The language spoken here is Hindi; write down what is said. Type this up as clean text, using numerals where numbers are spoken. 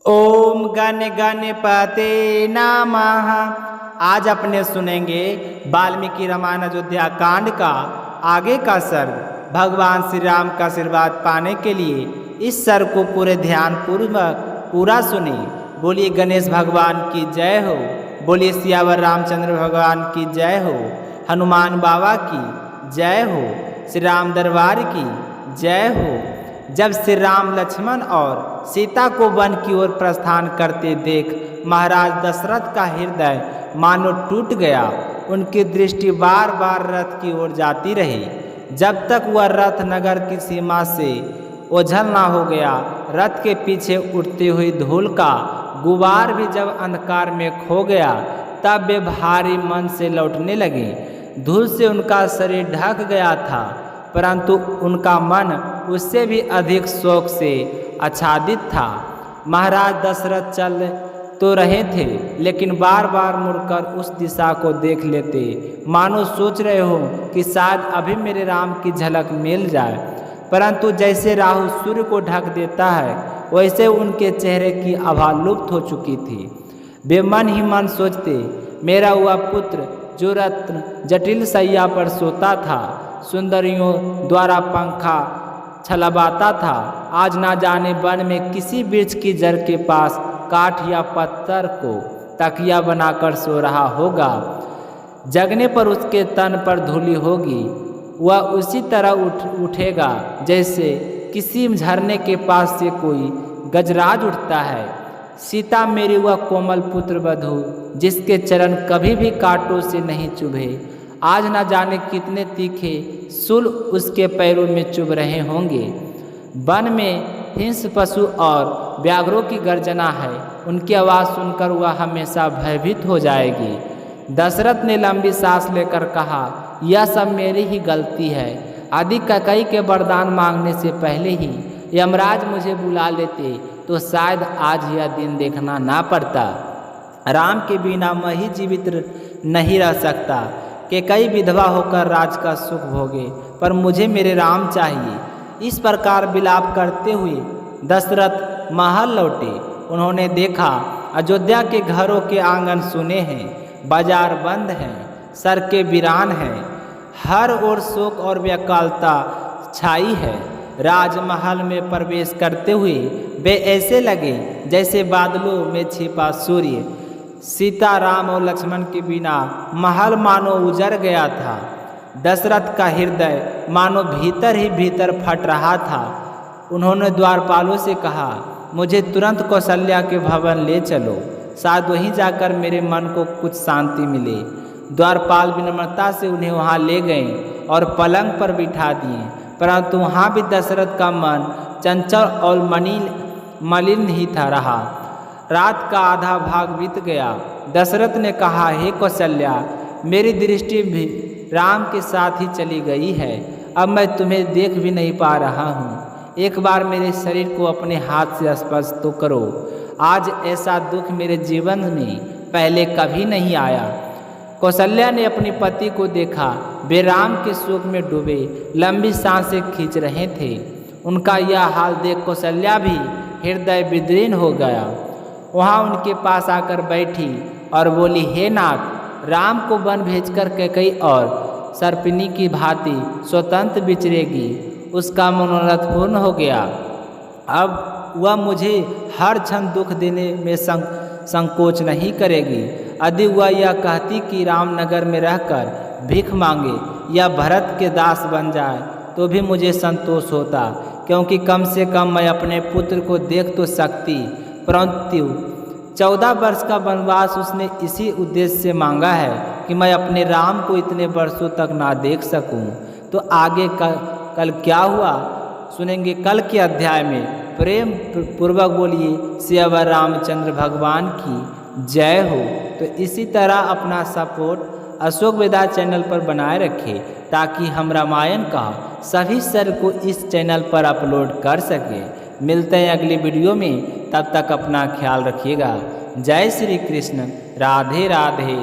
ओम गण गणपते नमः। आज अपने सुनेंगे वाल्मीकि रामायण अयोध्या कांड का आगे का सर्ग। भगवान श्री राम का आशीर्वाद पाने के लिए इस सर्ग को पूरे ध्यान पूर्वक पूरा सुने। बोलिए गणेश भगवान की जय हो, बोलिए सियावर रामचंद्र भगवान की जय हो, हनुमान बाबा की जय हो, श्री राम दरबार की जय हो। जब श्री राम लक्ष्मण और सीता को वन की ओर प्रस्थान करते देख महाराज दशरथ का हृदय मानो टूट गया। उनकी दृष्टि बार बार रथ की ओर जाती रही जब तक वह रथ नगर की सीमा से ओझल ना हो गया। रथ के पीछे उड़ती हुई धूल का गुबार भी जब अंधकार में खो गया तब वे भारी मन से लौटने लगे। धूल से उनका शरीर ढक गया था परंतु उनका मन उससे भी अधिक शोक से आच्छादित था। महाराज दशरथ चल तो रहे थे लेकिन बार बार मुड़कर उस दिशा को देख लेते, मानो सोच रहे हो कि शायद अभी मेरे राम की झलक मिल जाए। परंतु जैसे राहु सूर्य को ढक देता है वैसे उनके चेहरे की आभा लुप्त हो चुकी थी। वे मन ही मन सोचते, मेरा हुआ पुत्र जो रत्न जटिल सैया पर सोता था, सुंदरियों द्वारा पंखा छलबाता था, आज ना जाने वन में किसी वृक्ष की जड़ के पास काठ या पत्थर को तकिया बनाकर सो रहा होगा। जगने पर उसके तन पर धूली होगी, वह उसी तरह उठेगा जैसे किसी झरने के पास से कोई गजराज उठता है। सीता मेरी वह कोमल पुत्र वधू जिसके चरण कभी भी कांटों से नहीं चुभे, आज न जाने कितने तीखे शूल उसके पैरों में चुभ रहे होंगे। वन में हिंस पशु और व्याघ्रों की गर्जना है, उनकी आवाज़ सुनकर वह हमेशा भयभीत हो जाएगी। दशरथ ने लंबी सांस लेकर कहा, यह सब मेरी ही गलती है। आदि कैकेयी के वरदान मांगने से पहले ही यमराज मुझे बुला लेते तो शायद आज यह दिन देखना ना पड़ता। राम के बिना मैं ही जीवित नहीं रह सकता। कैकेयी विधवा होकर राज का सुख भोगे पर मुझे मेरे राम चाहिए। इस प्रकार विलाप करते हुए दशरथ महल लौटे। उन्होंने देखा अयोध्या के घरों के आंगन सूने हैं, बाजार बंद हैं, सड़कें वीरान हैं, हर ओर शोक और व्याकुलता छाई है। राजमहल में प्रवेश करते हुए वे ऐसे लगे जैसे बादलों में छिपा सूर्य। सीता राम और लक्ष्मण के बिना महल मानो उजड़ गया था। दशरथ का हृदय मानो भीतर ही भीतर फट रहा था। उन्होंने द्वारपालों से कहा, मुझे तुरंत कौशल्या के भवन ले चलो, शायद वहीं जाकर मेरे मन को कुछ शांति मिले। द्वारपाल विनम्रता से उन्हें वहां ले गए और पलंग पर बिठा दिए, परंतु वहां भी दशरथ का मन चंचल और मलिन ही था रहा। रात का आधा भाग बीत गया। दशरथ ने कहा, हे कौशल्या, मेरी दृष्टि भी राम के साथ ही चली गई है। अब मैं तुम्हें देख भी नहीं पा रहा हूँ। एक बार मेरे शरीर को अपने हाथ से स्पर्श तो करो। आज ऐसा दुख मेरे जीवन में पहले कभी नहीं आया। कौशल्या ने अपने पति को देखा, वे राम के शोक में डूबे लंबी सांसें खींच रहे थे। उनका यह हाल देख कौशल्या भी हृदय विदीर्ण हो गया। वहाँ उनके पास आकर बैठी और बोली, हे नाथ, राम को वन भेजकर कैकेयी और सर्पिनी की भांति स्वतंत्र विचरेगी। उसका मनोरथ पूर्ण हो गया। अब वह मुझे हर क्षण दुख देने में संकोच नहीं करेगी। यदि वह यह कहती कि रामनगर में रहकर भीख मांगे या भरत के दास बन जाए तो भी मुझे संतोष होता, क्योंकि कम से कम मैं अपने पुत्र को देख तो सकती। परंतु 14 वर्ष का वनवास उसने इसी उद्देश्य से मांगा है कि मैं अपने राम को इतने वर्षों तक ना देख सकूं। तो आगे कल क्या हुआ सुनेंगे कल के अध्याय में। प्रेम पूर्वक बोलिए सियावर रामचंद्र भगवान की जय हो। तो इसी तरह अपना सपोर्ट अशोक वेदा चैनल पर बनाए रखें ताकि हम रामायण का सभी सर्ग को इस चैनल पर अपलोड कर सकें। मिलते हैं अगली वीडियो में, तब तक अपना ख्याल रखिएगा। जय श्री कृष्ण, राधे राधे।